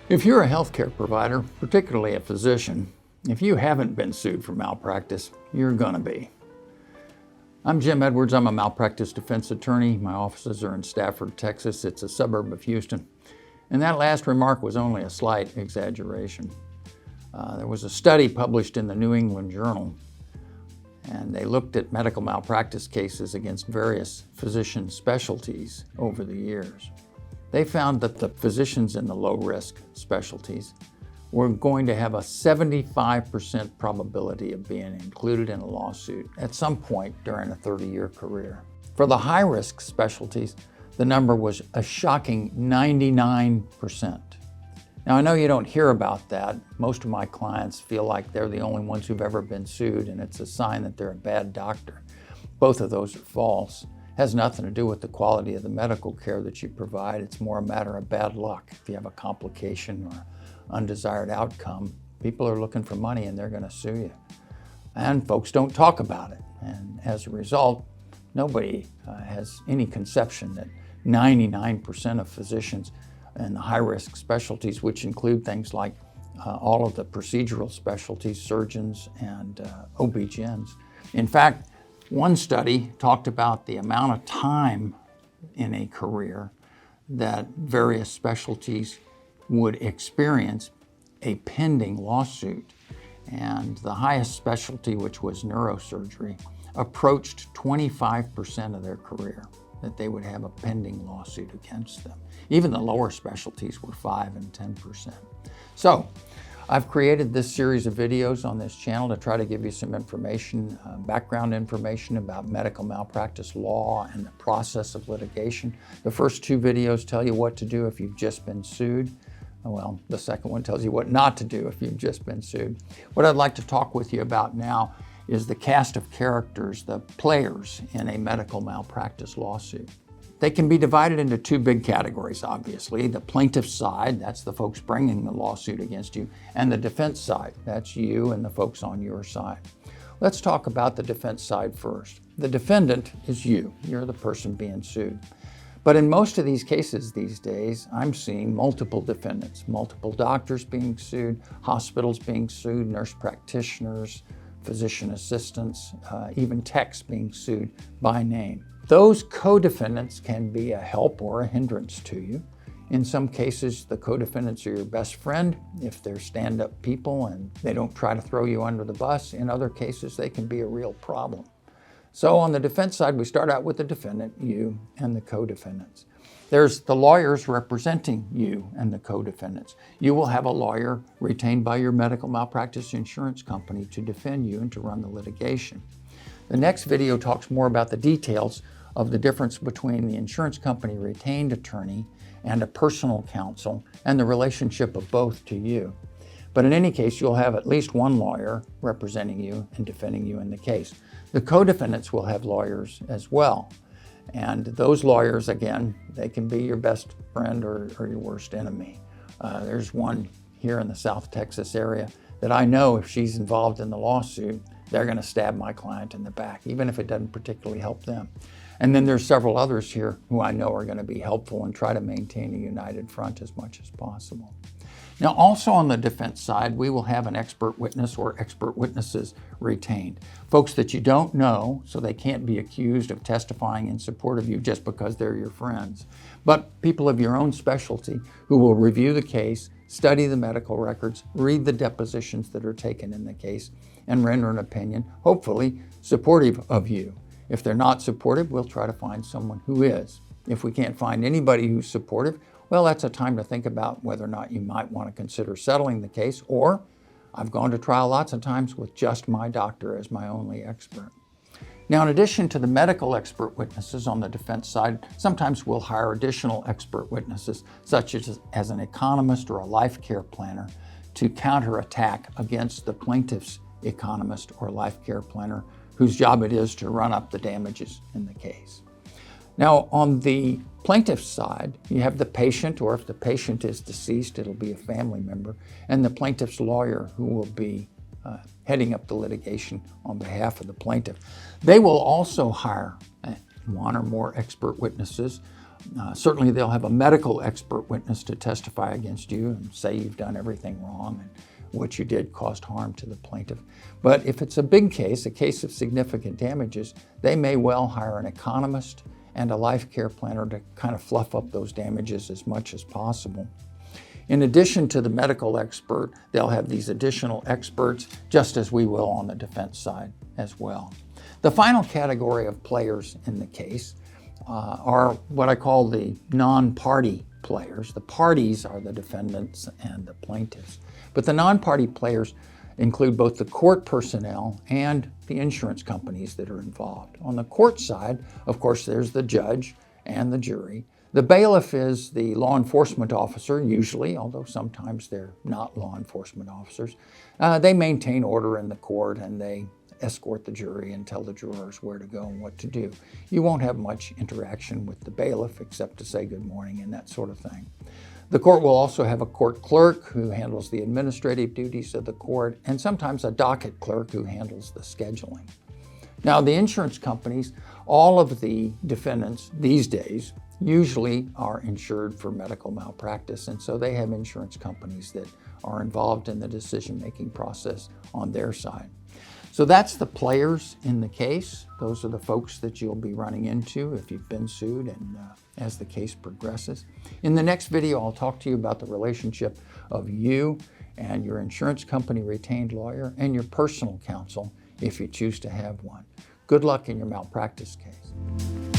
If you're a healthcare provider, particularly a physician, if you haven't been sued for malpractice, you're gonna be. I'm Jim Edwards. I'm a malpractice defense attorney. My offices are in Stafford, Texas. It's a suburb of Houston. And that last remark was only a slight exaggeration. There was a study published in the New England Journal, and they looked at medical malpractice cases against various physician specialties over the years. They found that the physicians in the low-risk specialties were going to have a 75% probability of being included in a lawsuit at some point during a 30-year career. For the high-risk specialties, the number was a shocking 99%. Now, I know you don't hear about that. Most of my clients feel like they're the only ones who've ever been sued, and it's a sign that they're a bad doctor. Both of those are false. Has nothing to do with the quality of the medical care that you provide. It's more a matter of bad luck. If you have a complication or undesired outcome, people are looking for money and they're going to sue you. And folks don't talk about it. And as a result, nobody has any conception that 99% of physicians in the high-risk specialties, which include things like all of the procedural specialties, surgeons and OB-GYNs. In fact, one study talked about the amount of time in a career that various specialties would experience a pending lawsuit. And the highest specialty, which was neurosurgery, approached 25% of their career that they would have a pending lawsuit against them. Even the lower specialties were 5 and 10%. So I've created this series of videos on this channel to try to give you some information, background information about medical malpractice law and the process of litigation. The first two videos tell you what to do if you've just been sued. Well, the second one tells you what not to do if you've just been sued. What I'd like to talk with you about now is the cast of characters, the players in a medical malpractice lawsuit. They can be divided into two big categories, obviously. The plaintiff side, that's the folks bringing the lawsuit against you, and the defense side, that's you and the folks on your side. Let's talk about the defense side first. The defendant is you. You're the person being sued. But in most of these cases these days, I'm seeing multiple defendants, multiple doctors being sued, hospitals being sued, nurse practitioners, physician assistants, even techs being sued by name. Those co-defendants can be a help or a hindrance to you. In some cases, the co-defendants are your best friend if they're stand-up people and they don't try to throw you under the bus. In other cases, they can be a real problem. So on the defense side, we start out with the defendant, you, and the co-defendants. There's the lawyers representing you and the co-defendants. You will have a lawyer retained by your medical malpractice insurance company to defend you and to run the litigation. The next video talks more about the details of the difference between the insurance company retained attorney and a personal counsel and the relationship of both to you. But in any case, you'll have at least one lawyer representing you and defending you in the case. The co-defendants will have lawyers as well. And those lawyers, again, they can be your best friend or your worst enemy. There's one here in the South Texas area that I know if she's involved in the lawsuit, they're going to stab my client in the back, even if it doesn't particularly help them. And then there's several others here who I know are going to be helpful and try to maintain a united front as much as possible. Now, also on the defense side, we will have an expert witness or expert witnesses retained. Folks that you don't know, so they can't be accused of testifying in support of you just because they're your friends. But people of your own specialty who will review the case, study the medical records, read the depositions that are taken in the case, and render an opinion, hopefully supportive of you. If they're not supportive, we'll try to find someone who is. If we can't find anybody who's supportive, well, that's a time to think about whether or not you might want to consider settling the case, or I've gone to trial lots of times with just my doctor as my only expert. Now, in addition to the medical expert witnesses on the defense side, sometimes we'll hire additional expert witnesses, such as an economist or a life care planner, to counterattack against the plaintiff's economist or life care planner, whose job it is to run up the damages in the case. Now, on the plaintiff's side, you have the patient, or if the patient is deceased, it'll be a family member, and the plaintiff's lawyer, who will be heading up the litigation on behalf of the plaintiff. They will also hire one or more expert witnesses Certainly they'll have a medical expert witness to testify against you and say you've done everything wrong and what you did caused harm to the plaintiff. But if it's a big case, a case of significant damages, they may well hire an economist and a life care planner to kind of fluff up those damages as much as possible. In addition to the medical expert, they'll have these additional experts, just as we will on the defense side as well. The final category of players in the case are what I call the non-party players. The parties are the defendants and the plaintiffs. But the non-party players include both the court personnel and the insurance companies that are involved. On the court side, of course, there's the judge and the jury. The bailiff is the law enforcement officer, usually, although sometimes they're not law enforcement officers. They maintain order in the court and they escort the jury and tell the jurors where to go and what to do. You won't have much interaction with the bailiff except to say good morning and that sort of thing. The court will also have a court clerk who handles the administrative duties of the court, and sometimes a docket clerk who handles the scheduling. Now, the insurance companies, all of the defendants these days usually are insured for medical malpractice, and so they have insurance companies that are involved in the decision-making process on their side. So that's the players in the case. Those are the folks that you'll be running into if you've been sued and as the case progresses. In the next video, I'll talk to you about the relationship of you and your insurance company retained lawyer and your personal counsel if you choose to have one. Good luck in your malpractice case.